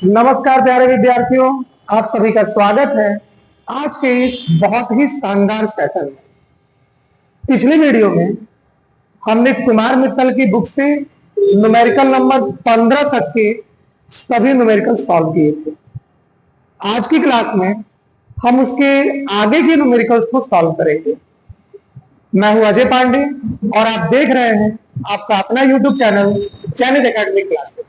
नमस्कार प्यारे विद्यार्थियों, आप सभी का स्वागत है आज के इस बहुत ही शानदार सेशन में। पिछले वीडियो में हमने कुमार मित्तल की बुक से न्यूमेरिकल नंबर 15 तक के सभी न्यूमेरिकल सॉल्व किए थे। आज की क्लास में हम उसके आगे के न्यूमेरिकल्स को सॉल्व करेंगे। मैं हूं अजय पांडे और आप देख रहे हैं आपका अपना यूट्यूब चैनल जैनित एकेडमिक क्लासेस।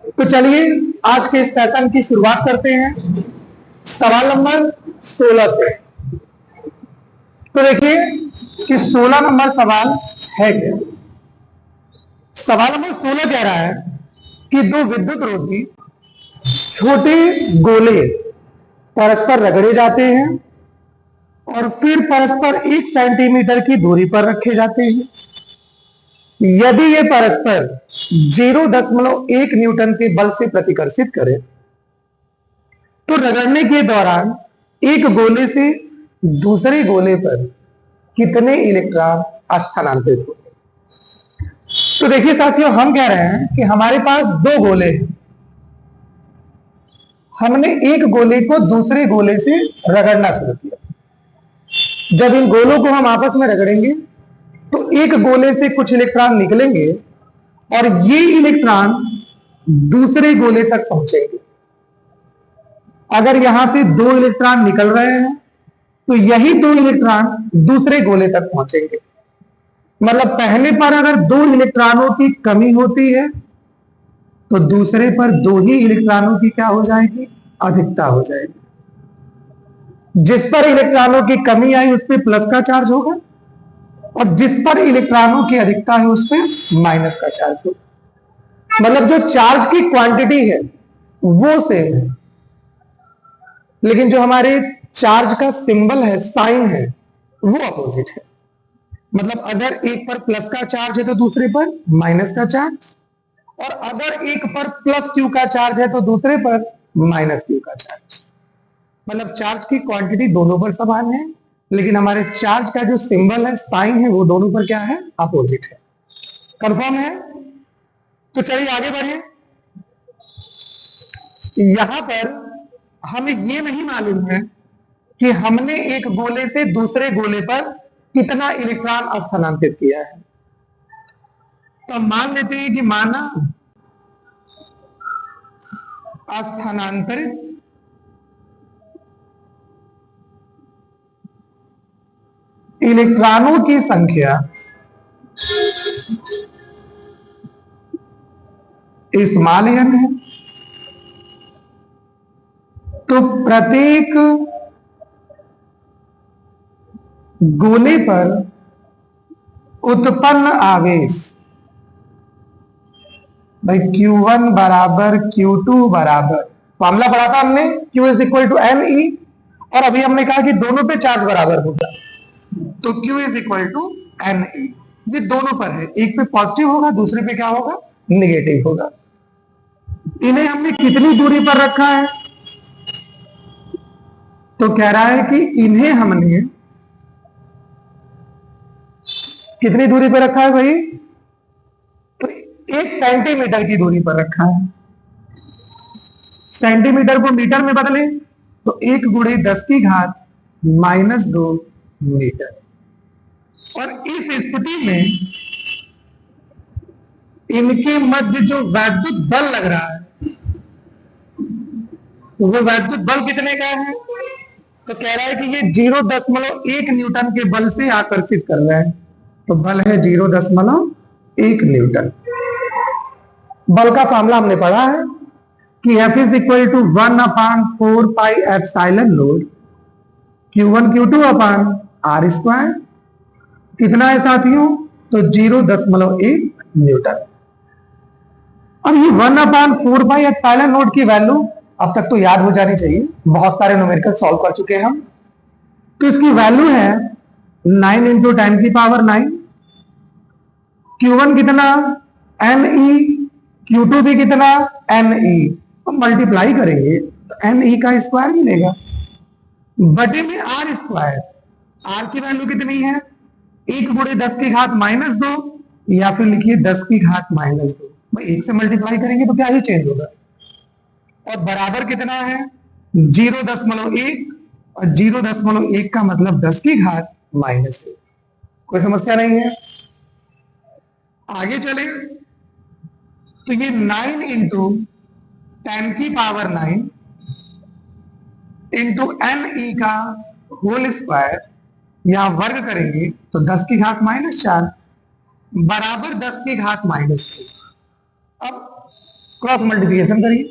तो चलिए आज के इस सेशन की शुरुआत करते हैं सवाल नंबर 16 से। तो देखिए कि 16 नंबर सवाल है क्या। सवाल नंबर 16 कह रहा है कि दो विद्युत रोधी छोटे गोले परस्पर रगड़े जाते हैं और फिर परस्पर 1 सेंटीमीटर की दूरी पर रखे जाते हैं। यदि ये परस्पर 0.1 न्यूटन के बल से प्रतिकर्षित करे तो रगड़ने के दौरान एक गोले से दूसरे गोले पर कितने इलेक्ट्रॉन स्थानांतरित होते। तो देखिए साथियों, हम कह रहे हैं कि हमारे पास दो गोले हैं। हमने एक गोले को दूसरे गोले से रगड़ना शुरू किया। जब इन गोलों को हम आपस में रगड़ेंगे तो एक गोले से कुछ इलेक्ट्रॉन निकलेंगे और ये इलेक्ट्रॉन दूसरे गोले तक पहुंचेंगे। अगर यहां से 2 इलेक्ट्रॉन निकल रहे हैं तो यही 2 इलेक्ट्रॉन दूसरे गोले तक पहुंचेंगे। मतलब पहले पर अगर 2 इलेक्ट्रॉनों की कमी होती है तो दूसरे पर 2 ही इलेक्ट्रॉनों की क्या हो जाएगी, अधिकता हो जाएगी। जिस पर इलेक्ट्रॉनों की कमी आई उस पर प्लस का चार्ज होगा और जिस पर इलेक्ट्रॉनों की अधिकता है उस पर माइनस का चार्ज होगा। मतलब जो चार्ज की क्वांटिटी है वो सेम है, लेकिन जो हमारे चार्ज का सिंबल है, साइन है, वो अपोजिट है। मतलब अगर एक पर प्लस का चार्ज है तो दूसरे पर माइनस का चार्ज, और अगर एक पर प्लस क्यू का चार्ज है तो दूसरे पर माइनस क्यू का चार्ज। मतलब चार्ज की क्वांटिटी दोनों पर समान है, लेकिन हमारे चार्ज का जो सिंबल है, साइन है, वो दोनों पर क्या है, अपोजिट है। कंफर्म है? तो चलिए आगे बढ़िए। यहां पर हमें ये नहीं मालूम है कि हमने एक गोले से दूसरे गोले पर कितना इलेक्ट्रॉन स्थानांतरित किया है। तो हम मान लेते हैं कि माना स्थानांतरित इलेक्ट्रॉनों की संख्या स्मॉल n है, तो प्रत्येक गोले पर उत्पन्न आवेश भाई Q1 बराबर Q2 बराबर, मामला पढ़ा था हमने, Q is equal to n e, और अभी हमने कहा कि दोनों पे चार्ज बराबर होगा तो Q is equal to n e. ये दोनों पर है, एक पे पॉजिटिव होगा दूसरे पे क्या होगा, निगेटिव होगा। इन्हें हमने कितनी दूरी पर रखा है, तो कह रहा है कि इन्हें हमने कितनी दूरी पर रखा है भाई, तो 1 सेंटीमीटर की दूरी पर रखा है। सेंटीमीटर को मीटर में बदले तो 1 गुणे 10 की घात -2 मीटर। और इस स्थिति में इनके मध्य जो वैद्युत बल लग रहा है वो वैद्युत बल कितने का है, तो कह रहा है कि ये 0.1 न्यूटन के बल से आकर्षित कर रहा है। तो बल है 0.1 न्यूटन। बल का फॉर्मूला हमने पढ़ा है कि F is equal to 1/4 pi epsilon naught Q1 Q2 upon R square. कितना है साथियों, तो 0.1 न्यूटन। अब ये 1/4 पाई एप्सिलॉन नॉट की वैल्यू अब तक तो याद हो जानी चाहिए, बहुत सारे न्यूमेरिकल सॉल्व कर चुके हैं हम। तो इसकी वैल्यू है 9 × 10⁹। Q1 कितना, Ne, Q2 भी कितना, Ne। हम मल्टीप्लाई करेंगे तो Ne का स्क्वायर मिलेगा बटे में R स्क्वायर। R की वैल्यू कितनी है, 1 गुणे 10 की घात -2, या फिर लिखिए 10 की घात -2। भाई 1 से मल्टीप्लाई करेंगे तो क्या ही चेंज होगा, और बराबर कितना है 0.1, और 0.1 का मतलब 10 की घात -1। कोई समस्या नहीं है। आगे चले तो ये 9 इंटू 10⁻9 इंटू NE का होल स्क्वायर, यहां वर्ग करेंगे तो 10 की घात -4 बराबर 10 की घात -3। अब क्रॉस मल्टीप्लिकेशन करिए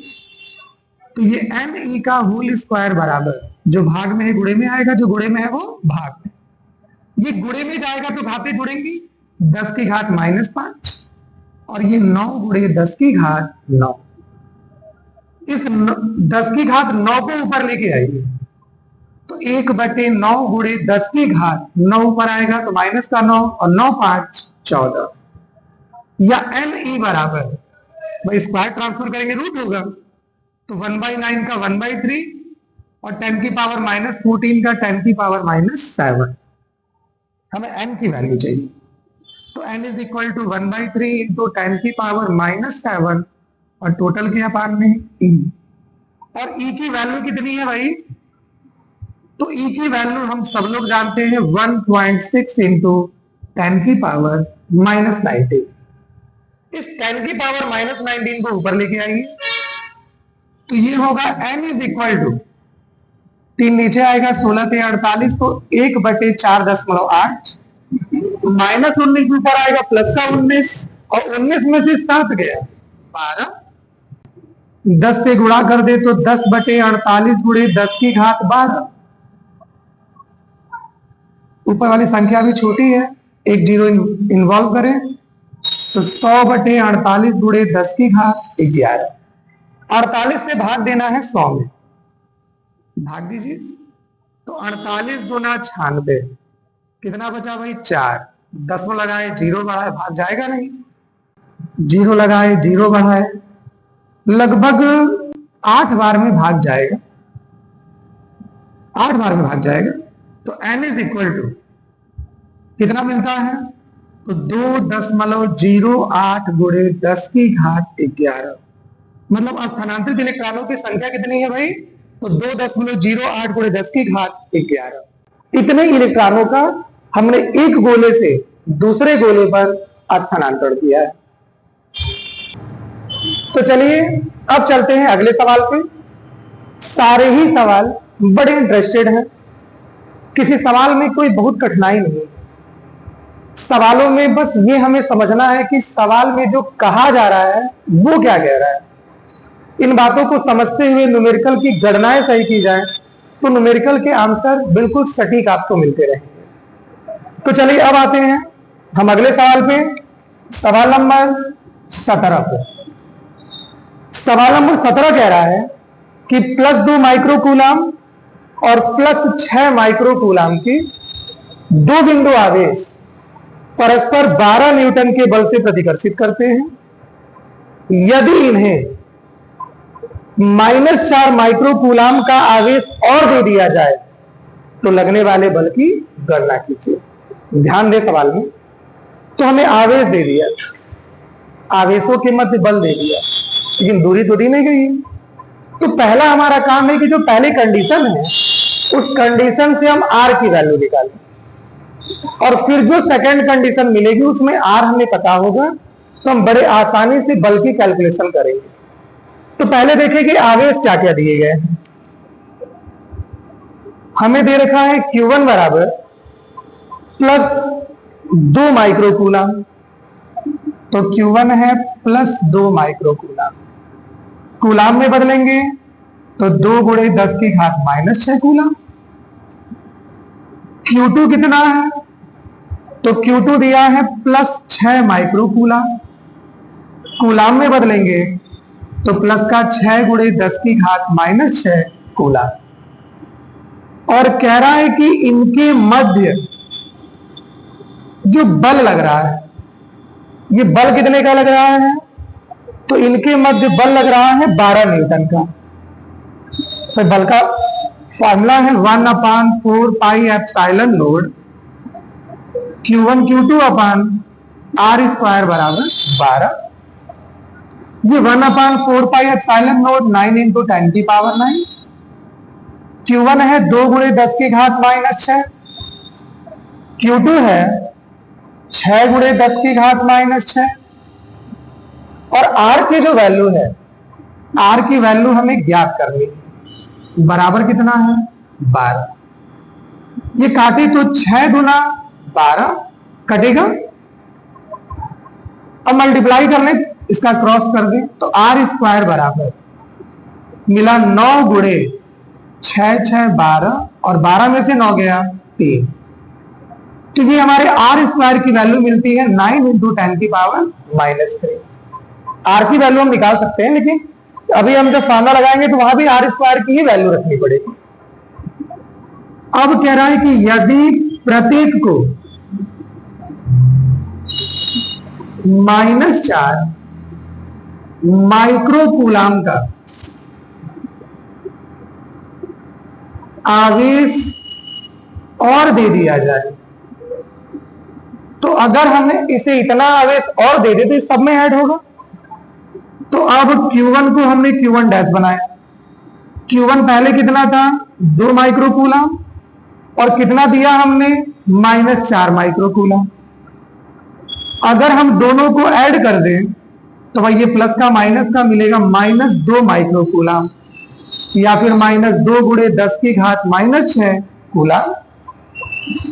तो ये NE का होल स्क्वायर बराबर, जो भाग में है गुणे में आएगा, जो गुणे में है वो भाग में, ये गुणे में जाएगा तो घातें जुड़ेंगी, 10 की घात -5 और ये 9 गुणे 10 की घात 9। इस 10 की घात 9 को ऊपर लेके आइए तो 1/9 गुणे 10 की घात 9 ऊपर आएगा तो माइनस का 9 और 9 5 14, या NE बराबर, भाई स्क्वायर ट्रांसफर करेंगे रूट होगा तो 1/9 का 1/3 और 10 की पावर -14 का 10 की पावर -7। हमें n की वैल्यू चाहिए तो n is equal to 1/3 into 10 की पावर -7 और टोटल के अपान में e, और e की वैल्यू कितनी है भाई, तो e की वैल्यू हम सब लोग जानते हैं 1.6 इंटू 10 की पावर -19। इस 10 की पावर -19 को ऊपर लेके आइए तो ये होगा n इज इक्वल टू 3 नीचे आएगा 16 से 48 तो 1/4.8 -19 ऊपर आएगा प्लस का 19 और 19 में से 7 गया 12, 10 से गुणा कर दे तो 10/48 गुणे 10 की घात 12। ऊपर वाली संख्या भी छोटी है, एक जीरो इन्वॉल्व करें तो 100/48 गुणे 10 की घात 11। 48 से भाग देना है 100 में, भाग दीजिए तो 48 गुना 96 कितना बचा भाई 4, 10 में लगाए 0 बढ़ाए भाग जाएगा नहीं, 0 लगाए 0 बढ़ाए लगभग 8 बार में भाग जाएगा, 8 बार में भाग जाएगा तो n इज इक्वल टू कितना मिलता है, तो 2.08 गुणे 10 की घात 11। मतलब स्थानांतरित इलेक्ट्रॉनों की संख्या कितनी है भाई, तो 2.08 गुणे 10 की घात 11। इतने इलेक्ट्रॉनों का हमने एक गोले से दूसरे गोले पर स्थानांतरण किया है। तो चलिए अब चलते हैं अगले सवाल पे। सारे ही सवाल बड़े इंटरेस्टेड हैं, किसी सवाल में कोई बहुत कठिनाई नहीं, सवालों में बस ये हमें समझना है कि सवाल में जो कहा जा रहा है वो क्या कह रहा है। इन बातों को समझते हुए न्यूमेरिकल की गणनाएं सही की जाए तो न्यूमेरिकल के आंसर बिल्कुल सटीक आपको मिलते रहेंगे। तो चलिए अब आते हैं हम अगले सवाल पे, सवाल नंबर 17 पे। सवाल नंबर 17 कह रहा है कि +2 माइक्रोकूलाम और +6 माइक्रोकूलाम के दो बिंदु आवेश परस्पर 12 न्यूटन के बल से प्रतिकर्षित करते हैं। यदि इन्हें -4 माइक्रोकूलाम का आवेश और दे दिया जाए तो लगने वाले बल की गणना कीजिए। ध्यान दे सवाल में, तो हमें आवेश दे दिया, आवेशों के मध्य बल दे दिया, लेकिन दूरी तो दी नहीं गई। तो पहला हमारा काम है कि जो पहली कंडीशन है उस कंडीशन से हम r की वैल्यू निकालें, और फिर जो सेकंड कंडीशन मिलेगी उसमें r हमें पता होगा तो हम बड़े आसानी से बल की कैलकुलेशन करेंगे। तो पहले देखें कि आवेश क्या क्या दिए गए हैं। हमें दे रखा है Q1 बराबर +2 माइक्रोकूलाम, तो Q1 है +2 माइक्रोकूलाम। कूलाम में बदलेंगे तो 2 गुणे 10 की घात -6 कूलाम। Q2 कितना है, तो Q2 दिया है +6 माइक्रोकूलाम। कूलाम में बदलेंगे तो प्लस का 6 गुणे 10 की घात -6 कूलाम। और कह रहा है कि इनके मध्य जो बल लग रहा है, ये बल कितने का लग रहा है, तो इनके मध्य बल लग रहा है 12 न्यूटन का। तो बल का फॉर्मूला है 1/4 pi epsilon naught Q1 Q2 upon r² बराबर 12। ये 1/4πε0 9 इंटू 10⁻⁹। Q1 है 2 गुणे 10 की घात -6। Q2 है 6 गुणे 10 की घात -6। और R की जो वैल्यू है, R की वैल्यू हमें ज्ञात करनी है, बराबर कितना है 12। ये काटे तो 6 गुना 12 कटेगा। अब मल्टीप्लाई कर ले, इसका क्रॉस कर दे तो R² बराबर मिला 9 गुणे 6 6 12 और 12 में से 9 गया 3। तो ये हमारे R² की वैल्यू मिलती है 9 इंटू 10⁻⁻3। R की वैल्यू हम निकाल सकते हैं, लेकिन अभी हम जब फार्मूला लगाएंगे तो वहां भी R² की ही वैल्यू रखनी पड़ेगी। अब कह रहा है कि यदि प्रत्येक को -4 माइक्रोकूलाम का आवेश और दे दिया जाए, तो अगर हमें इसे इतना आवेश और दे दे तो इस सब में ऐड होगा। तो अब Q1 को हमने Q1 डैश बनाया। Q1 पहले कितना था 2 माइक्रोकूलाम और कितना दिया हमने -4 माइक्रोकूलाम। अगर हम दोनों को ऐड कर दें तो भाई ये प्लस का माइनस का मिलेगा -2 माइक्रोकूलाम या फिर -2 गुणे 10 की घात -6 कूलाम।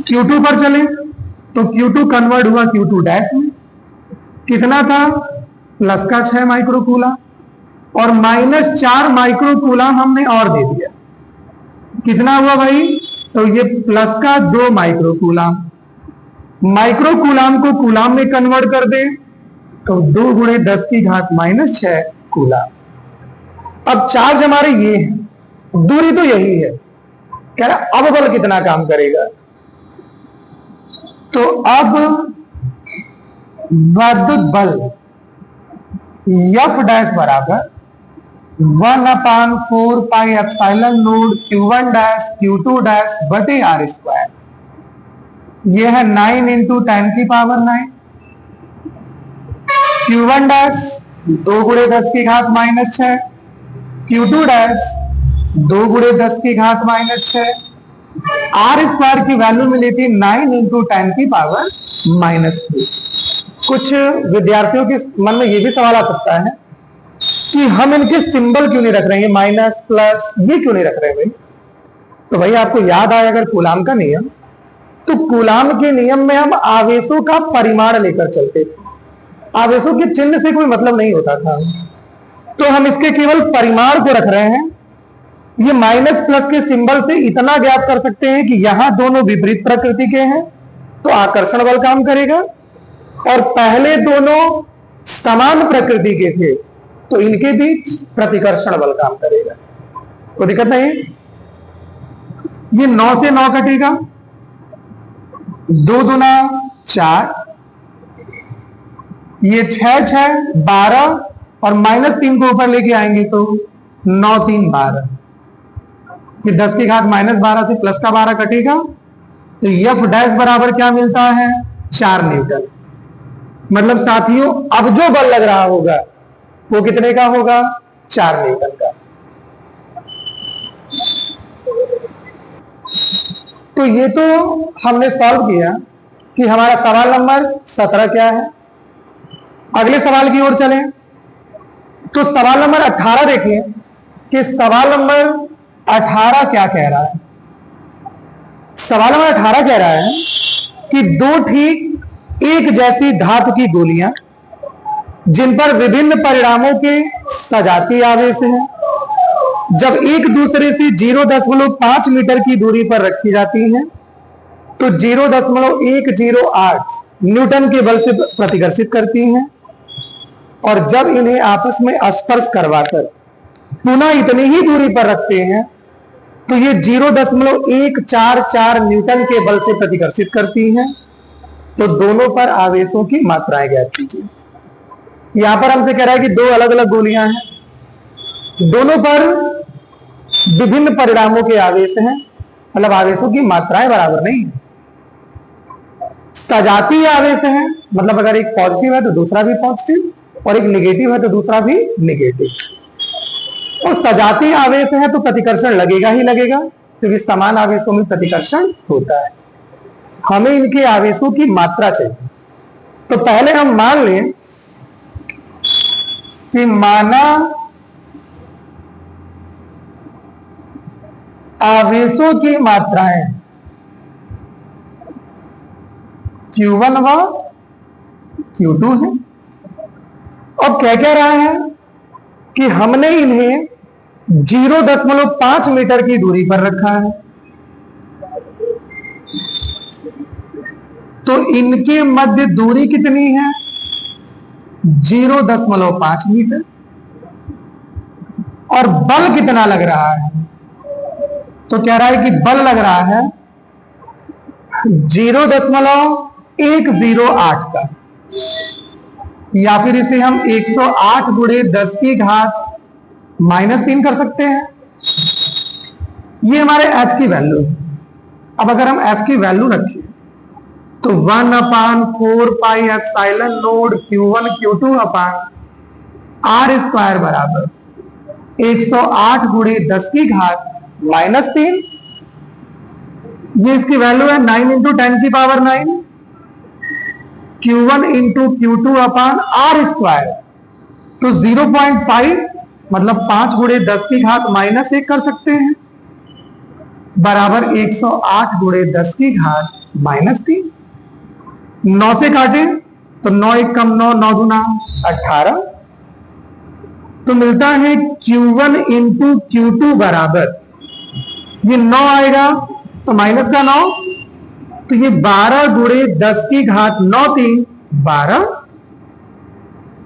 Q2 पर चले तो Q2 कन्वर्ट हुआ Q2 डैश में, कितना था प्लस का 6 माइक्रोकूलाम और -4 माइक्रोकूलाम हमने और दे दिया। कितना हुआ भाई, तो ये प्लस का 2 माइक्रोकूलाम। माइक्रोकूलाम को कूलाम में कन्वर्ट कर दे तो 2 गुणे 10 की घात -6 कूलाम। अब चार्ज हमारे ये है, दूरी तो यही है, कह रहा अब बल कितना काम करेगा। तो अब विद्युत बल F डैश बराबर 1/4πε0 Q1 डैश Q2 डैश बटे R²। यह है 9 इंटू 10⁻⁹। Q1 डैश 2 गुणे 10 की घात -6, Q2 डैश 2 गुणे 10 की घात -6। R² की वैल्यू मिली थी 9 इंटू 10⁻⁻3। कुछ विद्यार्थियों के मन में यह भी सवाल आ सकता है कि हम इनके सिंबल क्यों नहीं रख रहे हैं, माइनस प्लस ये क्यों नहीं रख रहे भाई। तो भाई आपको याद आए अगर कूलाम का नियम, तो कूलाम के नियम में हम आवेशों का परिमाण लेकर चलते थे, आवेशों के चिन्ह से कोई मतलब नहीं होता था। तो हम इसके केवल परिमाण को रख रहे हैं। ये माइनस प्लस के सिंबल से इतना ज्ञात कर सकते हैं कि यहां दोनों विपरीत प्रकृति के हैं तो आकर्षण बल काम करेगा, और पहले दोनों समान प्रकृति के थे तो इनके बीच प्रतिकर्षण बल काम करेगा। कोई दिक्कत नहीं। ये 9 से 9 कटेगा, 2 दूना 4, ये 6 6 12 और -3 को ऊपर लेके आएंगे तो 9 3 12। कि 10 की घात -12 से प्लस का 12 कटेगा तो F डैश बराबर क्या मिलता है 4 न्यूटन। मतलब साथियों अब जो बल लग रहा होगा वो कितने का होगा 4 न्यूटन का। तो ये तो हमने सॉल्व किया कि हमारा सवाल नंबर 17 क्या है। अगले सवाल की ओर चलें तो सवाल नंबर 18 देखिए कि सवाल नंबर 18 क्या कह रहा है। सवाल नंबर 18 कह रहा है कि दो ठीक एक जैसी धातु की गोलियां जिन पर विभिन्न परिणामों के सजातीय आवेश हैं, जब एक दूसरे से 0.5 मीटर की दूरी पर रखी जाती हैं तो 0.108 न्यूटन के बल से प्रतिकर्षित करती हैं, और जब इन्हें आपस में स्पर्श करवाकर पुनः इतनी ही दूरी पर रखते हैं तो ये 0.144 न्यूटन के बल से प्रतिकर्षित करती हैं। तो दोनों पर आवेशों की मात्राएं ज्ञात कीजिए। यहां पर हमसे कह रहा है कि दो अलग अलग गोलियां हैं, दोनों पर विभिन्न परिणामों के आवेश हैं, मतलब आवेशों की मात्राएं बराबर नहीं है। सजातीय आवेश हैं, मतलब अगर एक पॉजिटिव है तो दूसरा भी पॉजिटिव, और एक निगेटिव है तो दूसरा भी निगेटिव। और सजातीय आवेश है तो प्रतिकर्षण लगेगा ही लगेगा, क्योंकि समान आवेशों में प्रतिकर्षण होता है। हमें इनके आवेशों की मात्रा चाहिए। तो पहले हम मान लें कि माना आवेशों की मात्राएं Q1 व Q2 है। अब क्या रहा है कि हमने इन्हें 0.5 मीटर की दूरी पर रखा है, तो इनके मध्य दूरी कितनी है? 0.5 मीटर। और बल कितना लग रहा है? तो कह रहा है कि बल लग रहा है 0.108 का, या फिर इसे हम 108 गुणे 10 की घात -3 कर सकते हैं। ये हमारे F की वैल्यू है। अब अगर हम F की वैल्यू रखें तो 1/4 pi epsilon node Q1 Q2 upon R square बराबर 108 गुणे 10 की घात -3। ये इसकी वैल्यू है 9 इंटू 10 की power 9 Q1 into Q2 upon R square. तो 0.5 मतलब 5 गुणे 10 की घात -1 कर सकते हैं, बराबर 108 गुणे 10 की घात -3। 9 से काटे तो 9 1 कम 9, 9 दूना 18। तो मिलता है Q1 इंटू Q2 बराबर, ये 9 आएगा तो माइनस का 9, तो ये 12 गुणे 10 की घात 9 3 12।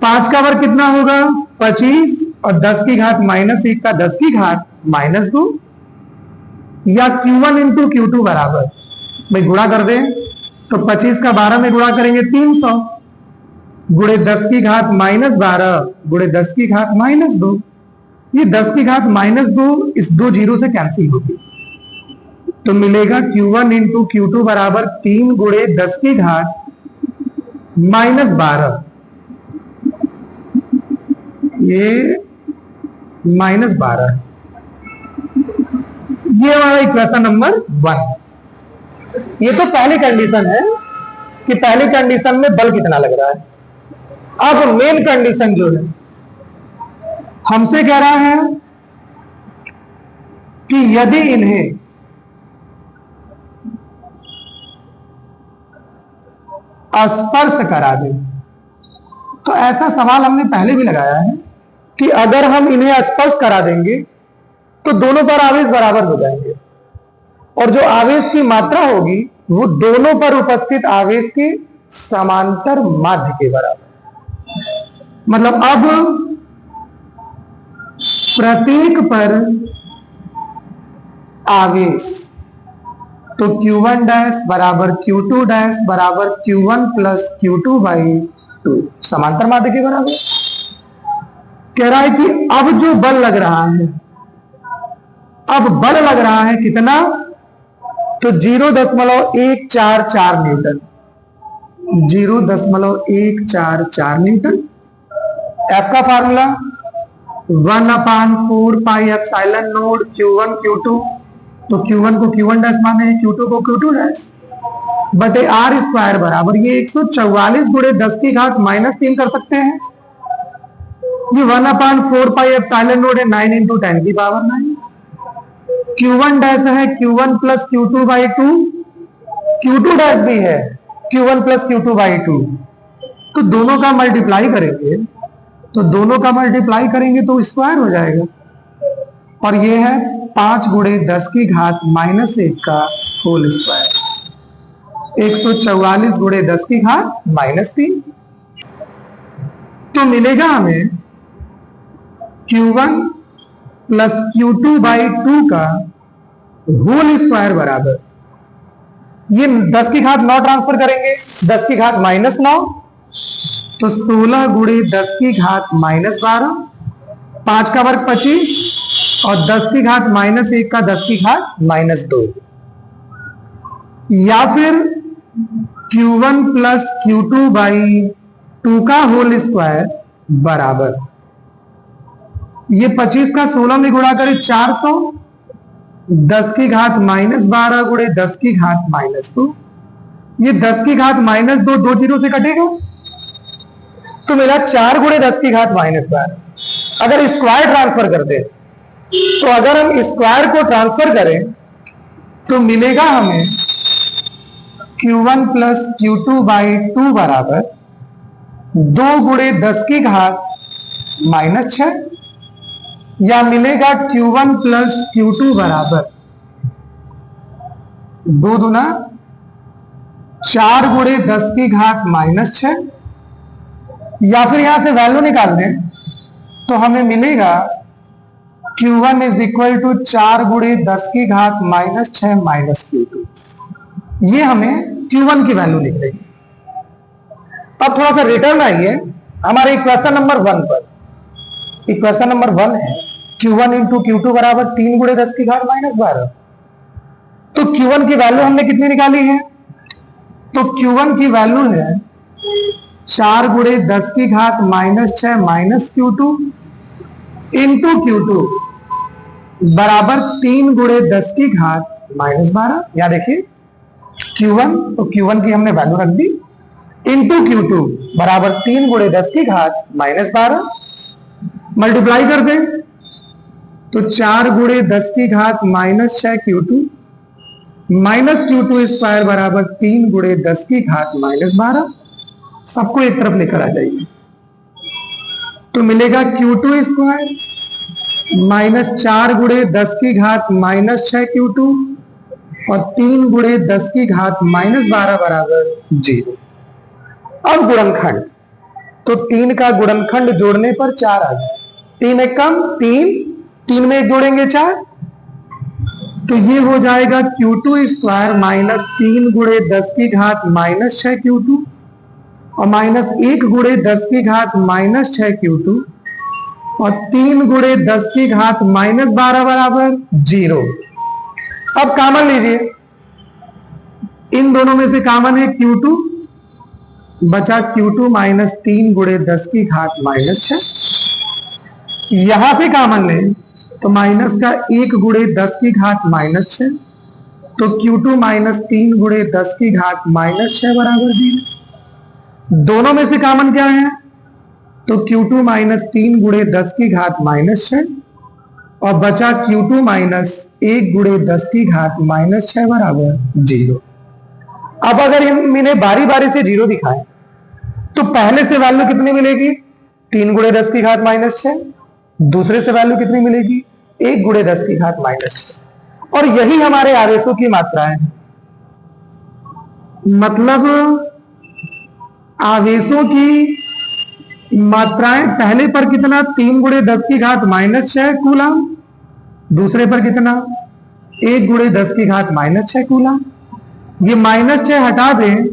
5 का वर्ग कितना होगा? 25, और 10 की घात -1 का 10 की घात -2। या Q1 इंटू Q2 बराबर, भाई गुणा कर दें तो 25 का 12 में गुणा करेंगे 300 गुणे 10 की घात -12 गुणे 10 की घात -2। ये 10 की घात -2 इस 2 जीरो से कैंसिल होगी, तो मिलेगा Q1 इंटू Q2 बराबर 3 गुणे 10 की घात -12। ये -12। ये हमारा इक्वेशन नंबर 1। ये तो पहली कंडीशन है कि पहली कंडीशन में बल कितना लग रहा है। अब मेन कंडीशन जो है हमसे कह रहा है कि यदि इन्हें स्पर्श करा दें, तो ऐसा सवाल हमने पहले भी लगाया है कि अगर हम इन्हें स्पर्श करा देंगे तो दोनों पर आवेश बराबर हो जाएंगे, और जो आवेश की मात्रा होगी वो दोनों पर उपस्थित आवेश के समांतर माध्य के बराबर। मतलब अब प्रत्येक पर आवेश, तो Q1 डैश बराबर Q2 डैश बराबर Q1 प्लस Q2/2 समांतर माध्य के बराबर। कह रहा है कि अब जो बल लग रहा है, अब बल लग रहा है कितना? तो 0.144 न्यूटन, 0.144 न्यूटन। F का formula 1/4 pi epsilon node Q1 Q2, तो Q1 को Q1 डैश माने, Q2 को Q2 डैश बटे R स्क्वायर बराबर, ये 144 गुणे 10 की घात -3 कर सकते हैं। ये 1/4 पाई एप्सिलॉन नोड है 9 इंटू 10 की पावर 9। Q1 डैश है Q1 plus Q2/2, Q2 dash भी है Q1 प्लस Q2/2। तो दोनों का मल्टीप्लाई करेंगे, तो स्क्वायर हो जाएगा, और ये है 5 गुणे 10 की घात -1 का होल स्क्वायर, 144 गुणे 10 की घात -3। तो मिलेगा हमें Q1 प्लस Q2/2 का होल स्क्वायर बराबर, ये 10 की घात 9 ट्रांसफर करेंगे, 10 की घात -9, तो 16 गुणे 10 की घात -12, 5 का वर्ग 25, और 10 की घात -1 का 10 की घात -2। या फिर Q1 प्लस Q2/2 का होल स्क्वायर, बराबर, ये 25 का 16 में गुणा करें 400, 10 की घात -12 गुणे 10 की घात -2, ये 10 की घात -2 दो जीरो से कटेगा तो मिला 4 गुणे 10 की घात -12। अगर स्क्वायर ट्रांसफर कर दे तो अगर हम स्क्वायर को ट्रांसफर करें तो मिलेगा हमें Q1 प्लस Q2/2 बराबर 2 गुणे 10 की घात -6, या मिलेगा Q1 प्लस Q2 बराबर 2 दूना 4 गुणे 10 की घात -6, या फिर यहां से वैल्यू निकाल दें तो हमें मिलेगा Q1 इज इक्वल टू 4 गुणे 10 की घात -6 माइनस Q2। ये हमें Q1 की वैल्यू निकलेगी। अब थोड़ा सा रिटर्न आइए हमारे इक्वेशन नंबर 1 पर। इक्वेशन नंबर 1 है Q1 इंटू Q2 बराबर 3 गुणे 10 की घात -12। तो Q1 की वैल्यू हमने कितनी निकाली है? तो Q1 की वैल्यू है 4 गुणे 10 की घात -6 माइनस Q2 इंटू Q2 बराबर 3 गुणे 10 की घात -12। या देखिए Q1, तो Q1 की हमने वैल्यू रख दी, इंटू Q2 बराबर 3 गुणे 10 की घात -12। मल्टीप्लाई कर दें तो 4 गुणे 10 की घात -6 Q2 माइनस Q2 स्क्वायर बराबर 3 गुणे 10 की घात -12। सबको एक तरफ लेकर आ जाइए तो मिलेगा Q2 स्क्वायर माइनस 4 गुणे 10 की घात -6 Q2 और 3 गुणे 10 की घात -12 बराबर 0। अब गुणनखंड, तो 3 का गुणनखंड जोड़ने पर 4 आ जाए। 3 एक कम 3, 3 में 1 जोड़ेंगे 4, तो ये हो जाएगा Q2 स्क्वायर माइनस 3 गुणे 10 की घात -6 Q2 और माइनस 1 गुणे 10 की घात -6 Q2 और 3 गुणे 10 की घात -12 बराबर 0। अब कॉमन लीजिए, इन दोनों में से कॉमन है Q2, बचा Q2 माइनस 3 गुणे 10 की घात -6। यहां से कॉमन लें तो माइनस का 1 गुणे 10 की घात -6, तो Q2 माइनस 3 गुणे 10 की घात -6 बराबर 0। दोनों में से कॉमन क्या है? तो Q2 माइनस 3 गुणे 10 की घात -6 और बचा Q2 माइनस 1 गुणे 10 की घात -6 बराबर 0। अब अगर इन्हें बारी बारी से 0 दिखाएं तो पहले से वैल्यू कितनी मिलेगी? 3 गुणे 10 की घात -6। दूसरे से वैल्यू कितनी मिलेगी? 1 गुणे 10 की घात -6। और यही हमारे आवेशों की मात्राएं हैं। मतलब आवेशों की मात्राएं पहले पर कितना? 3 गुणे 10 की घात -6 कूलम, दूसरे पर कितना? 1 गुणे 10 की घात -6 कूलम। ये -6 हटा दें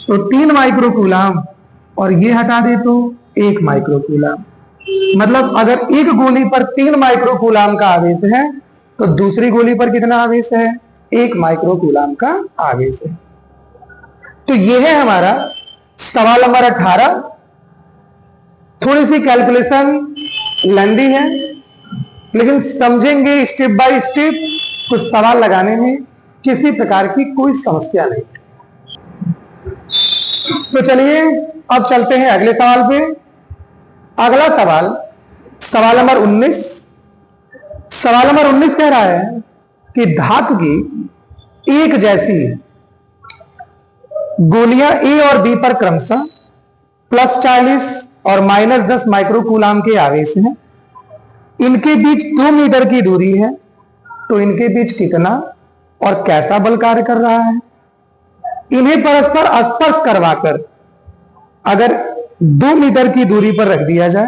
तो 3 माइक्रो कूलम और ये हटा दे तो 1 माइक्रो कूलम। मतलब अगर एक गोली पर 3 माइक्रो कूलम का आवेश है तो दूसरी गोली पर कितना आवेश है? 1 माइक्रो कूलम का आवेश है। तो ये है हमारा सवाल नंबर 18। थोड़ी सी कैलकुलेशन लेंदी है लेकिन समझेंगे स्टेप बाय स्टेप, कुछ सवाल लगाने में किसी प्रकार की कोई समस्या नहीं। तो चलिए अब चलते हैं अगले सवाल पे। अगला सवाल, सवाल नंबर 19। सवाल नंबर 19 कह रहा है कि धातु की एक जैसी गोलियां ए और बी पर क्रमशः +40 और -10 माइक्रो कूलम के आवेश हैं। इनके बीच 2 मीटर की दूरी है, तो इनके बीच कितना और कैसा बल कार्य कर रहा है? इन्हें परस्पर स्पर्श करवाकर अगर 2 मीटर की दूरी पर रख दिया जाए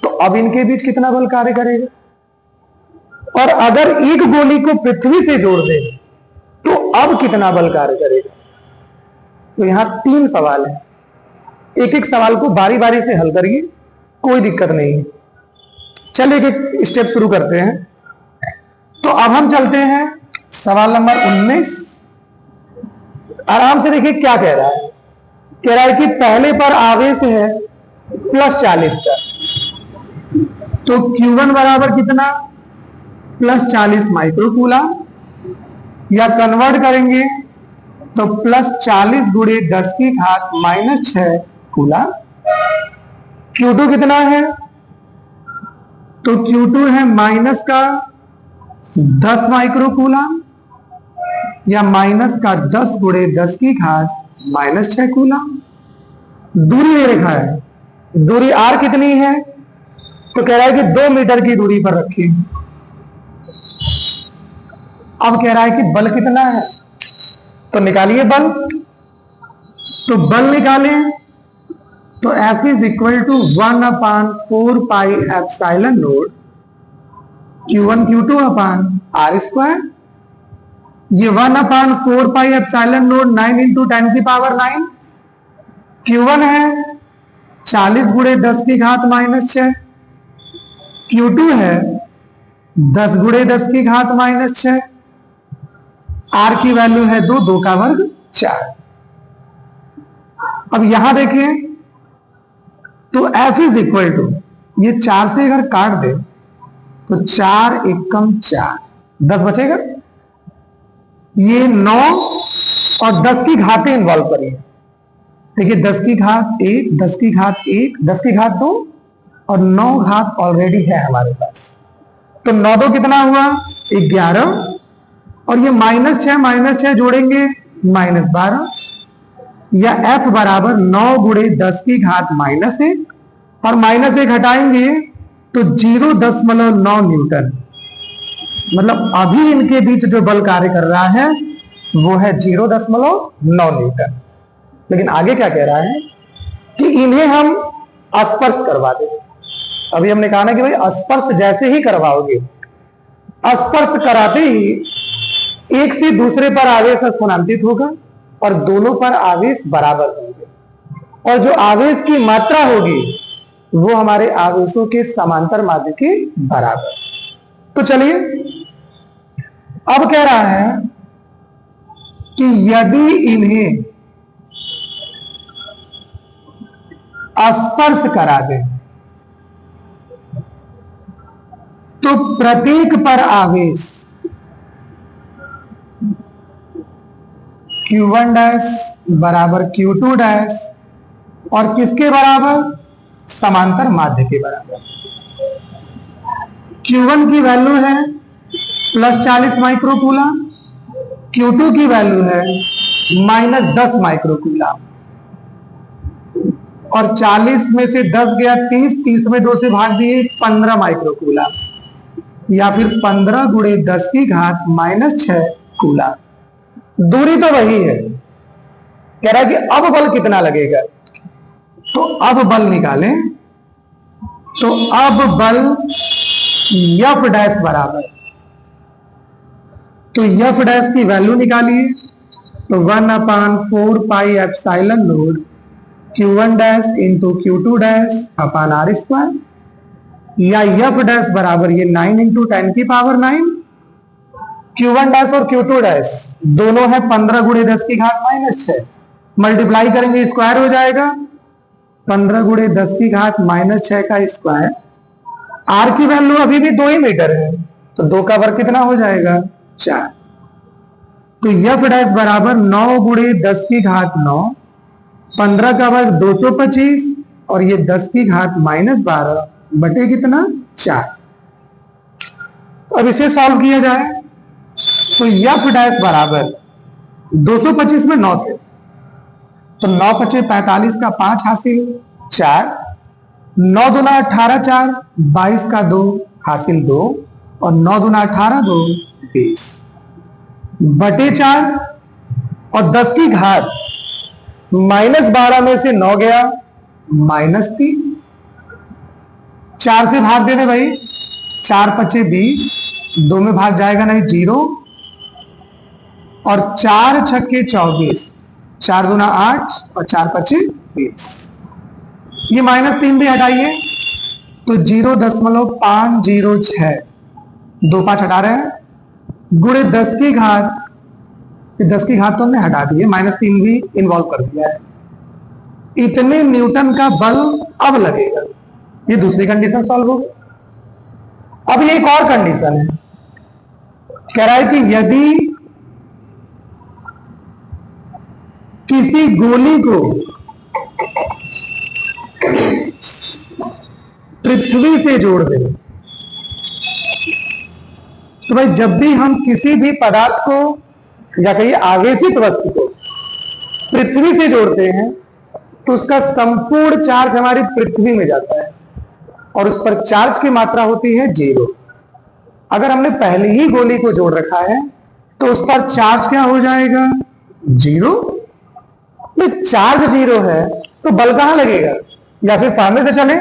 तो अब इनके बीच कितना बल कार्य करेगा? और अगर एक गोली को पृथ्वी से जोड़ दे तो अब कितना बल कार्य करेगा? तो यहां 3 सवाल हैं, एक एक सवाल को बारी बारी से हल करिए, कोई दिक्कत नहीं है। चलिए एक स्टेप शुरू करते हैं। तो अब हम चलते हैं सवाल नंबर 19। आराम से देखिए क्या कह रहा है। कह रहा है कि पहले पर आवेश है +40 का। तो Q1 बराबर कितना, +40 माइक्रोकूलम, या कन्वर्ट करेंगे तो +40 गुणे 10 की घात -6 कूलम। Q2 कितना है, तो Q2 है माइनस का 10 माइक्रोकूलम, या माइनस का 10 गुणे 10 की घात -6 कूलम। दूरी दे रखा है, दूरी R कितनी है, तो कह रहा है कि 2 मीटर की दूरी पर रखिए। अब कह रहा है कि बल कितना है, तो निकालिए बल। तो बल निकालें तो F is equal to 1/4 pi epsilon naught Q1 Q2 upon R square. ये 1/4 पाई एप्सिलॉन नॉट 9 इंटू 10 की पावर 9। Q1 है 40 गुणे 10 की घात -6, Q2 है 10 गुणे 10 की घात -6, R की वैल्यू है 2, 2 का वर्ग 4। अब यहां देखिए तो F इज इक्वल टू, ये 4 से अगर काट दे तो 4 एकम 4, 10 बचेगा। ये 9 और 10 की घातें इन्वॉल्व करिए। देखिए 10 की घात 1, 10 की घात 1, 10 की घात 2 और 9 घात ऑलरेडी है हमारे पास। तो 9 2 कितना हुआ, 11, और ये -6 जोड़ेंगे -12, या F बराबर 9 गुणे 10 की घात -1, और -1 हटाएंगे तो 0.9 न्यूटन। मतलब अभी इनके बीच जो बल कार्य कर रहा है वो है 0.9 न्यूटन। लेकिन आगे क्या कह रहा है कि इन्हें हम स्पर्श करवा दें। अभी हमने कहा ना कि भाई स्पर्श जैसे ही करवाओगे, स्पर्श कराते ही एक से दूसरे पर आवेश स्थानांतरित होगा और दोनों पर आवेश बराबर होंगे, और जो आवेश की मात्रा होगी वो हमारे आवेशों के समांतर माध्य के बराबर। तो चलिए अब कह रहा है कि यदि इन्हें स्पर्श करा दें तो प्रत्येक पर आवेश Q1 डैश बराबर Q2 डैश, और किसके बराबर, समांतर माध्य के बराबर। Q1 की वैल्यू है +40 माइक्रोकूलम, Q2 की वैल्यू है -10 माइक्रोकूलम, और 40 में से 10 गया 30, 30 में 2 से भाग दिए 15 माइक्रोकूलम, या फिर 15 गुणे 10 की घात -6 कूलम। दूरी तो वही है, कह रहा है कि अब बल कितना लगेगा। तो अब बल निकालें तो अब बल F डैश बराबर, तो F डैश की वैल्यू निकालिए तो 1/4 pi epsilon naught Q1 dash into Q2 dash अपान R स्क्वायर, या F डैश बराबर ये 9 इंटू 10 की पावर 9। Q1 डैश और Q2 डैश दोनों है 15 गुणे 10 की घात -6, मल्टीप्लाई करेंगे स्क्वायर हो जाएगा, 15 गुणे 10 की घात -6 का स्क्वायर। R की वैल्यू अभी भी 2 ही मीटर है, तो 2 का वर्ग कितना हो जाएगा, 4। तो F डैश बराबर 9 गुणे 10 की घात 9, 15 का वर्ग 225, और ये 10 की घात -12 बटे कितना, 4। अब इसे सॉल्व किया जाए तो F डैश बराबर 225 में 9 से, तो 9 × 5 = 45 का 5 हासिल 4, 9 दूना 18 4, 22 का 2 हासिल 2, और 9 दूना 18 2 20 बटे 4, और 10 की घात -12 में से 9 गया -3, 4 से भाग देने भाई, 4 × 5 = 20, 2 में भाग जाएगा नहीं 0, और 4 × 6 = 24, 4 दूना 8 और 4 × 5 = 20। ये -3 भी हटाइए तो 0.506, 2 5 हटा रहे हैं, गुणे 10 की घात, 10 की घात तो हमने हटा दी है, -3 भी इन्वॉल्व कर दिया है, इतने न्यूटन का बल अब लगेगा। ये दूसरी कंडीशन सॉल्व हो गई। अब ये एक और कंडीशन है, कह रहा है कि यदि किसी गोली को पृथ्वी से जोड़ दें, तो भाई जब भी हम किसी भी पदार्थ को या कहिए आवेशित वस्तु को पृथ्वी से जोड़ते हैं तो उसका संपूर्ण चार्ज हमारी पृथ्वी में जाता है और उस पर चार्ज की मात्रा होती है 0। अगर हमने पहले ही गोली को जोड़ रखा है तो उस पर चार्ज क्या हो जाएगा? 0। तो चार्ज 0 है तो बल कहां लगेगा? या फिर फॉर्मूले से चले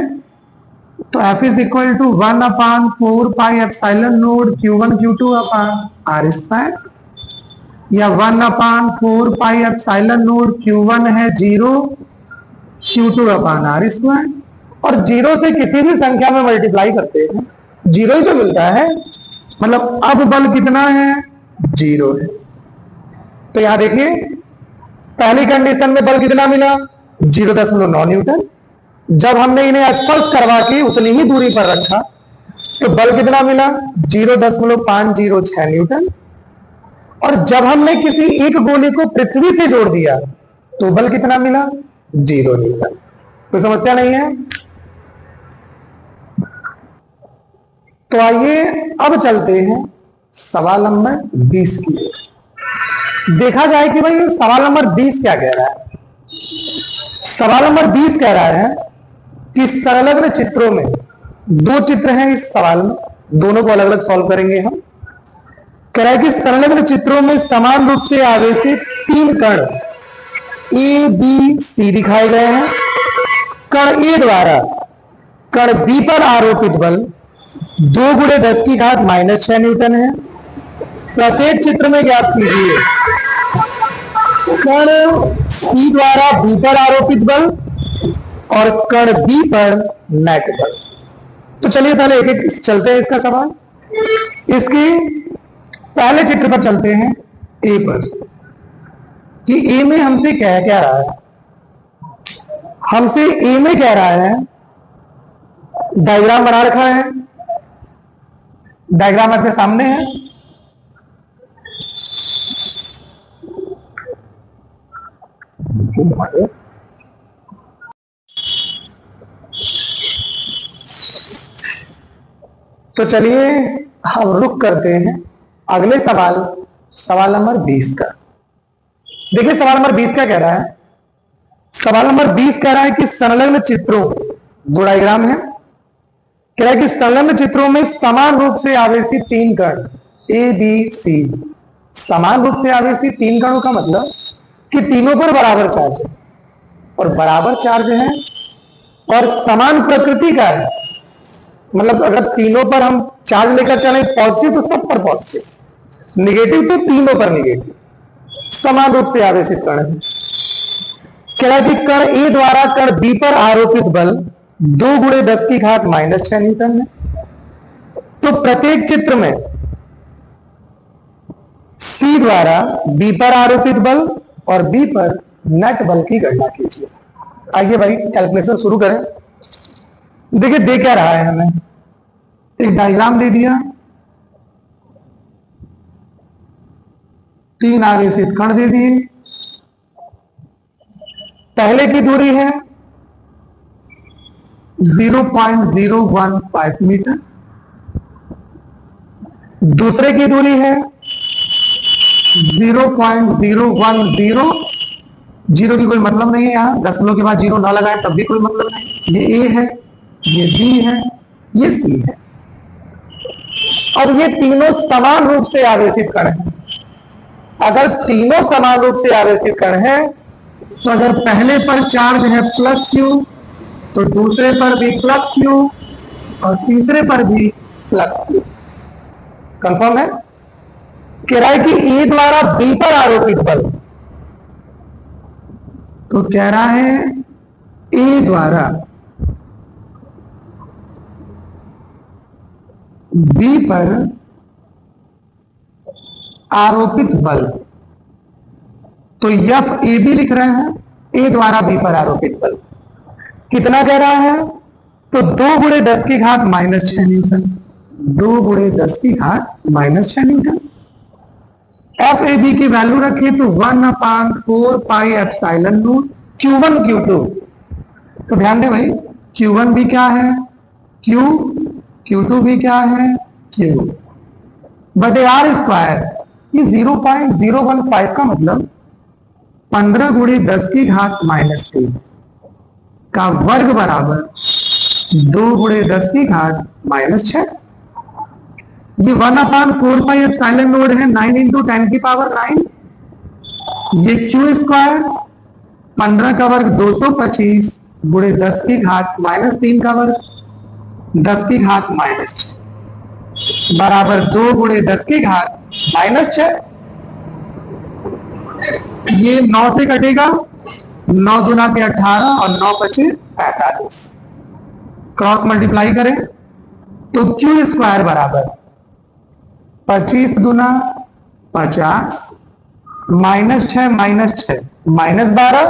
तो F is equal to 1/4 pi epsilon naught Q1 Q2 upon R square, या 1/4 पाई एप्सिलॉन नोट Q1 है 0 Q2 अपॉन R स्क्वायर, और 0 से किसी भी संख्या में मल्टीप्लाई करते हैं 0 ही तो मिलता है, मतलब अब बल कितना है? 0 है। तो यहां देखिए पहली कंडीशन में बल कितना मिला? 0.9 न्यूटन। जब हमने इन्हें स्पर्श करवा के उतनी ही दूरी पर रखा तो बल कितना मिला? 0.506 न्यूटन। और जब हमने किसी एक गोली को पृथ्वी से जोड़ दिया तो बल कितना मिला? 0 न्यूटन। कोई समस्या नहीं है। तो आइए अब चलते हैं सवाल नंबर 20 की ओर। देखा जाए कि भाई सवाल नंबर 20 क्या कह रहा है। सवाल नंबर 20 कह रहा है कि संलग्न चित्रों में, दो चित्र हैं इस सवाल में, दोनों को अलग अलग सॉल्व करेंगे हम। कह रहा है कि संलग्न चित्रों में समान रूप से आवेशित 3 कण ए बी सी दिखाए गए हैं। कण ए द्वारा कण बी पर आरोपित बल 2 × 10⁻⁻6 न्यूटन है। प्रत्येक चित्र में ज्ञात कीजिए कण सी द्वारा बी पर आरोपित बल और कण बी पर नेट बल। तो चलिए पहले एक एक चलते हैं इसका सवाल। इसके पहले चित्र पर चलते हैं ए पर, कि ए में हमसे क्या रहा है। हमसे ए में कह रहा है, डायग्राम बना रखा है, डायग्राम आपके सामने है। तो चलिए हम रुक करते हैं अगले सवाल, सवाल नंबर 20 का। देखिए सवाल नंबर 20 क्या कह रहा है। सवाल नंबर 20 कह रहा है कि संलग्न चित्रों, दो डायग्राम है, कह रहा है कि संलग्न चित्रों में समान रूप से आवेशित 3 कण ए बी सी। समान रूप से आवेशित 3 कणों का मतलब कि तीनों पर बराबर चार्ज है, और बराबर चार्ज है और समान प्रकृति का है। मतलब अगर तीनों पर हम चार्ज लेकर चले पॉजिटिव तो सब पर पॉजिटिव, निगेटिव तो तीनों पर निगेटिव, समान रूप से आवेशित कण है। कह रहा है कि कण ए द्वारा कण बी पर आरोपित बल 2 × 10⁻⁻6 न्यूटन है। तो प्रत्येक चित्र में सी द्वारा बी पर आरोपित बल और बी पर नेट बल की गणना कीजिए। आइए भाई कैलकुलेशन शुरू करें। देखिए दे क्या रहा है, हमें एक डायग्राम दे दिया, 3 आवेशित कण दे दिए। पहले की दूरी है 0.015 मीटर, दूसरे की दूरी है 0.010। जीरो की कोई मतलब नहीं है, यहां दशमलव के बाद 0 ना लगाए तब भी कोई मतलब नहीं। ये ए है, ये बी है, ये सी है, और ये तीनों समान रूप से आवेशित कण हैं। अगर तीनों समान रूप से आवेशित कण हैं तो अगर पहले पर चार्ज है +Q तो दूसरे पर भी +Q और तीसरे पर भी +Q। कंफर्म है। कह रहा है कि ए द्वारा बी पर आरोपित बल, तो कह रहा है ए द्वारा बी पर आरोपित बल, तो एफ ए बी लिख रहे हैं, ए द्वारा बी पर आरोपित बल कितना कह रहा है? तो 2 गुणे 10 की घात -6 न्यूटन। 2 गुणे 10 की घात -6 न्यूटन। एफ ए बी की वैल्यू रखे तो 1/4 pi epsilon naught Q1 Q2। तो ध्यान दे भाई, Q1 भी क्या है Q, Q2 भी क्या है Q, बटे आर स्क्वायर। ये 0.015 का मतलब 15 गुणे 10 की घात -3 का वर्ग बराबर 2 गुणे 10 की घात -6। ये 1/4 पाई एप्सिलॉन नॉट है 9 इंटू 10 की पावर 9। ये क्यू स्क्वायर 15 का वर्ग 225 गुणे 10 की घात -3 का वर्ग 10 की घात -6 बराबर 2 गुणे 10 की घात -6। ये 9 से कटेगा, 9 गुना के 18 और 9 बचे 45। क्रॉस मल्टीप्लाई करें तो क्यू स्क्वायर बराबर 25 गुना 50 -6 -6 -12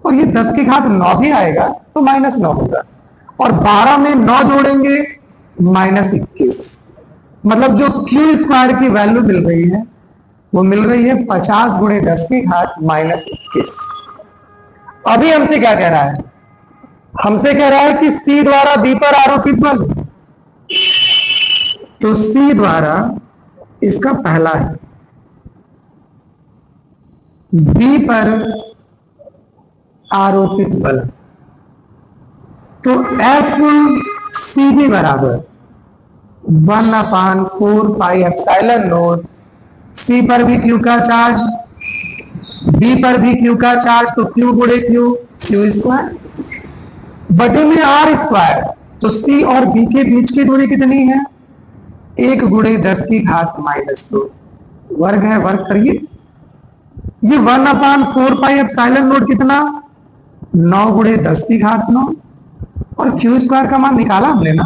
और ये 10 की घात 9 भी आएगा तो -9 होगा और 12 में 9 जोड़ेंगे -21। मतलब जो क्यू स्क्वायर की वैल्यू मिल रही है वो मिल रही है 50 गुणे 10 की घात -21। अभी हमसे क्या कह रहा है? हमसे कह रहा है कि सी द्वारा बी पर आरोपित बल। तो सी द्वारा इसका पहला है, बी पर आरोपित बल तो एफ सी बी बराबर 1/4 पाई एप्सिलॉन नॉट। सी पर भी क्यू का चार्ज, बी पर भी क्यू का चार्ज तो क्यू गुणे क्यू, क्यू स्क्वायर बटे में आर स्क्वायर। तो सी और बी के बीच की दूरी कितनी है? 1 गुणे 10 की घात -2 वर्ग है, वर्ग करिए। ये 1/4 पाई एप्सिलॉन नॉट कितना? 9 गुणे 10 की घात 9 और क्यू स्क्वायर का मान निकाला हमने ना,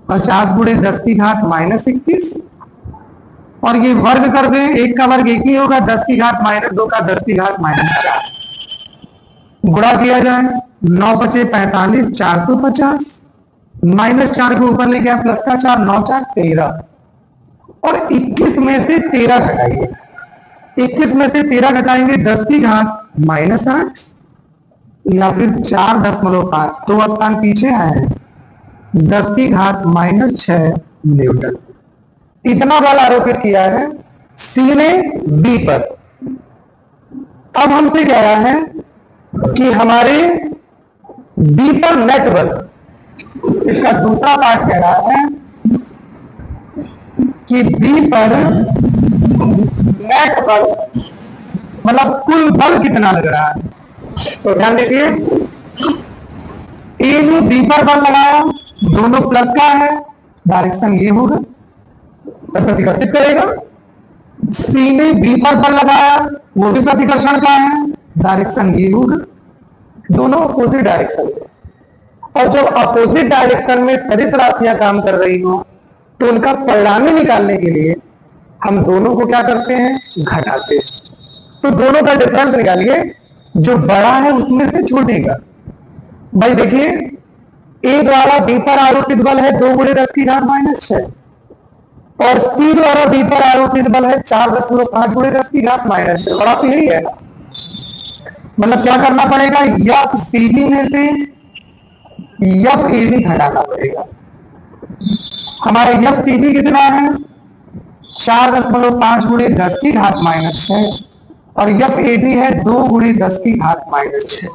50 गुणे 10 की घात -21 और ये वर्ग कर दें, एक का वर्ग एक ही होगा, 10 की घात -2 का 10 की घात -4 गुणा किया जाए 9 बचे 45 450 -4 के ऊपर लेके प्लस का 4 9 4 13 और 21 में से 13 घटाइए। 21 में से 13 घटाएंगे 10 की घात -8 या फिर 4.5 दो स्थान पीछे आए हैं 10 की घात -6 न्यूटन। इतना बल आरोपित किया है सी ने बी पर। अब हमसे कह रहा है कि हमारे बी पर नेट बल, इसका दूसरा पार्ट कह रहा है कि बी पर नेट बल मतलब कुल बल कितना लग रहा है। तो ध्यान दीजिए, ए ने बी पर बल लगाया, दोनों प्लस का है, डायरेक्शन ये होगा, प्रतिकर्षित करेगा। सी ने बी पर बल लगाया, वो भी प्रतिकर्षण का है, डायरेक्शन ये होगा, दोनों अपोजिट डायरेक्शन में। और जब अपोजिट डायरेक्शन में सदिश राशियां काम कर रही हो तो उनका परिणामी निकालने के लिए हम दोनों को क्या करते हैं? घटाते हैं। तो दोनों का डिफरेंस निकालिए, जो बड़ा है उसमें से छोटेगा। भाई देखिए, ए द्वारा बी पर आरोपित बल है 2 गुणे 10 की घात -6 और सी द्वारा बी पर आरोपित बल है 4.5 गुणे 10 की घात -6। बड़ा तो यही है ना, मतलब क्या करना पड़ेगा? एफ सी बी में से एफ ए बी घटाना पड़ेगा। हमारा एफ सी बी कितना है? 4.5 गुणे 10 की घात -6 और एफ ए बी है 2 गुणे 10 की घात -6।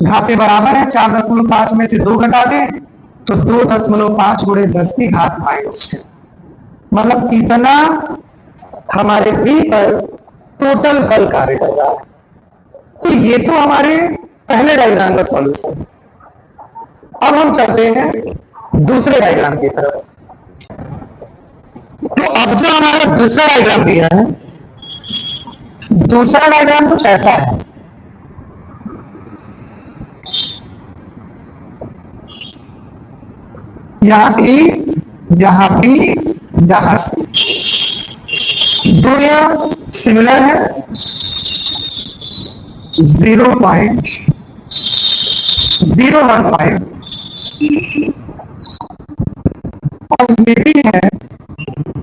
घाते बराबर है, 4.5 में से 2 घटा दें तो 2.5 गुणे 10 की घात -6। मतलब इतना हमारे बी पर टोटल बल कार्य कर रहा है। तो ये तो हमारे पहले डायग्राम का सॉल्यूशन। अब हम चलते हैं दूसरे डायग्राम की तरफ। तो अब जो हमारा दूसरा डायग्राम दिया है, दूसरा डायग्राम कुछ ऐसा है। यहां ए, यहां बी, यहां सी, दूरियां सिमिलर है 0.015 और ये भी है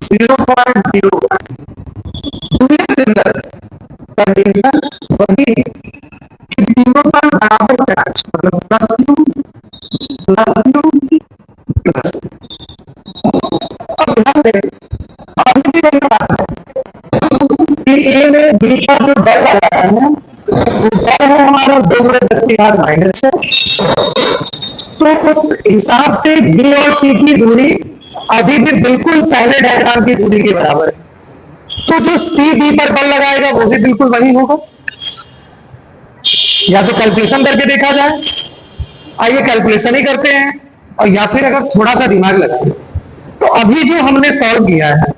0.01। कंडीशन वही है कि तीनों पर बराबर चार्ज, मतलब प्लस क्यू प्लस। अब ध्यान दें, अभी भी एक बात है कि ए में बी पर जो बल लगाया है वो बल है हमारा 2 × 10⁻⁻⁶। तो उस हिसाब से बी और सी की दूरी अभी भी बिल्कुल पहले डायग्राम की दूरी के बराबर है। तो जो सी बी पर बल लगाएगा वो भी बिल्कुल वही होगा। या तो कैलकुलेशन करके देखा जाए, आइए कैलकुलेशन ही करते हैं, और या फिर अगर थोड़ा सा दिमाग लगाए तो अभी जो हमने सॉल्व किया है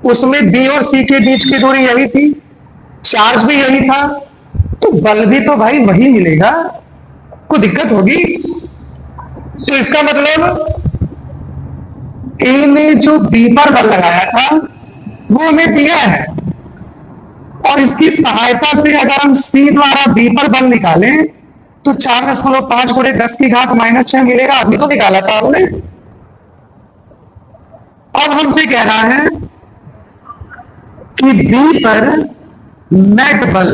उसमें बी और सी के बीच की दूरी यही थी, चार्ज भी यही था, तो बल भी तो भाई वही मिलेगा, कोई दिक्कत होगी? तो इसका मतलब ए ने जो बी पर बल लगाया था वो हमें दिया है, और इसकी सहायता से अगर हम सी द्वारा बी पर बल निकालें तो 4.5 × 10⁻⁻⁶ मिलेगा। अभी तो निकाला था हमने। अब हमसे कह रहा है कि बी पर नेट बल।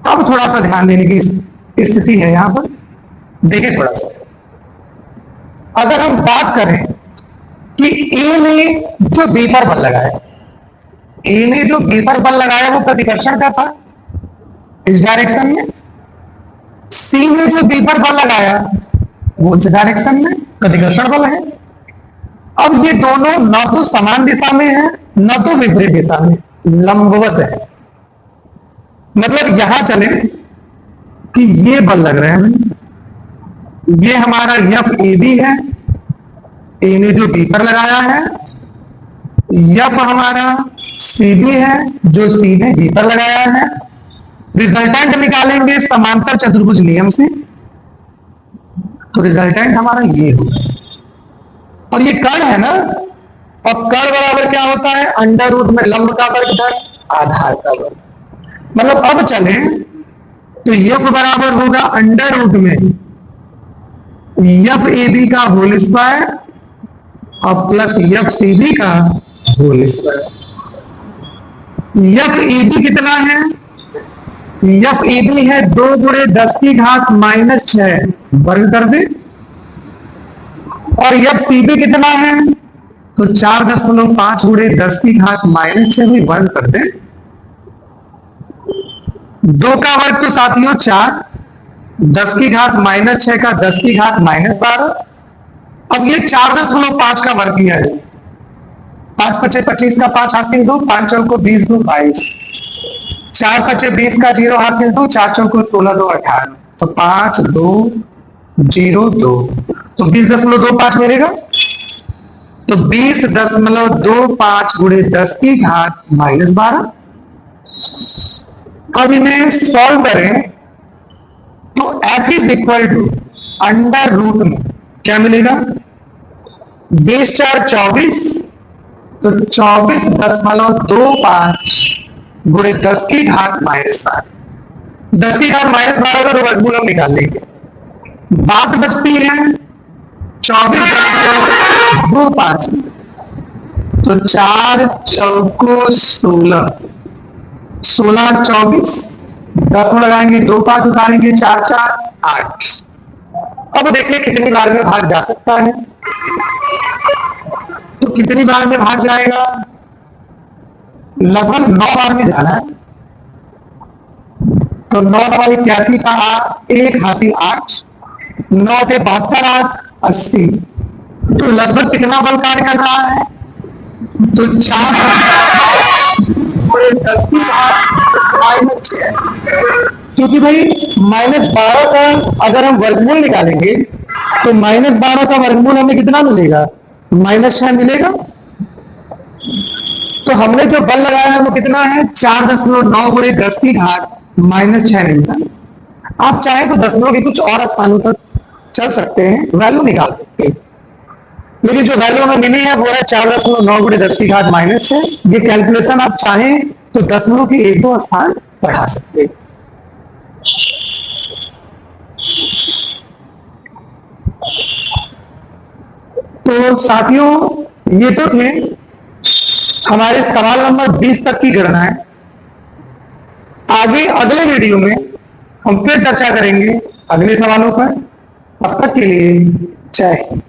अब थोड़ा सा ध्यान देने की स्थिति है यहां पर, देखिए थोड़ा सा। अगर हम बात करें कि ए ने जो बी पर बल लगाया, ए ने जो बी पर बल लगाया वो प्रतिकर्षण का था इस डायरेक्शन में, सी ने जो बी पर बल लगाया वो इस डायरेक्शन में प्रतिकर्षण बल है। अब ये दोनों न तो समान दिशा में है न तो विपरीत दिशा में, लंबवत है। मतलब यहां चले कि ये बल लग रहे हैं, ये हमारा एफ ए बी है, ए ने जो बी पर लगाया है, एफ हमारा सी बी है जो सी ने बी पर लगाया है। रिजल्टेंट निकालेंगे समांतर चतुर्भुज नियम से, तो रिजल्टेंट हमारा ये होगा। और ये कर्ण है ना, और कर्ण बराबर क्या होता है? अंडर रूट में लंब का वर्ग धन आधार का वर्ग। मतलब अब चले तो एफ बराबर होगा अंडर रूट में एफ ए बी का होल स्क्वायर और प्लस एफ सी बी का whole square. F A B कितना है? एफ ए बी है 2 × 10⁻⁻⁶ वर्ग कर दे, और एफ सी बी कितना है? तो 4.5 × 10⁻⁻⁶ भी वर्ग कर दे। 2 का वर्ग तो साथियों 4, 10⁻⁻⁶ का 10⁻−12। अब ये 4.5 का वर्ग किया है, 5 × 5 = 25 का 5 हासिल दो, 5 चौको 20 2 22, 4 × 5 = 20 का 0 हासिल दो, 4 चौको 16 2 18, तो 5 2 0 2, तो 20.25 मिलेगा। तो 20.25 × 10⁻⁻12। अब इन्हें सॉल्व करें तो f = अंडर रूट में क्या मिलेगा? 20 4 24, तो 24.25 × 10⁻⁻12। 10⁻⁻12 का वर्गमूल हम निकाल लेंगे, बात बचती है 24.25, तो 4 चौको 16, 16 24, 10 में लगाएंगे 2 5 उतारेंगे 4 4 8। अब देखिए कितनी बार में भाग जा सकता है, तो कितनी बार में भाग जाएगा? लगभग 9 बार में जाना है। तो 9 × 81 का 1 हासिल 8, 9 के 72 8 80, तो लगभग कितना बल कार्य कर रहा है? तो 4 × 10⁻⁻⁶, क्योंकि भाई -12 का अगर हम वर्गमूल निकालेंगे तो -12 का वर्गमूल हमें कितना मिलेगा? -6 मिलेगा। तो हमने जो बल लगाया है वो कितना है? 4.9 × 10⁻⁻⁶ मिलता है। आप चाहे तो दशमलव के कुछ और स्थानों तक चल सकते हैं, वैल्यू निकाल सकते हैं, लेकिन जो वैल्यू हमें मिली है वो है 4.9 × 10⁻⁻⁶। ये कैलकुलेशन आप चाहें तो दशमलव के 1-2 स्थान बढ़ा सकते हैं। तो साथियों, ये तो थे हमारे सवाल नंबर 20 तक की गणना है। आगे अगले वीडियो में हम फिर चर्चा करेंगे अगले सवालों पर। तब तक के लिए जय हिंद।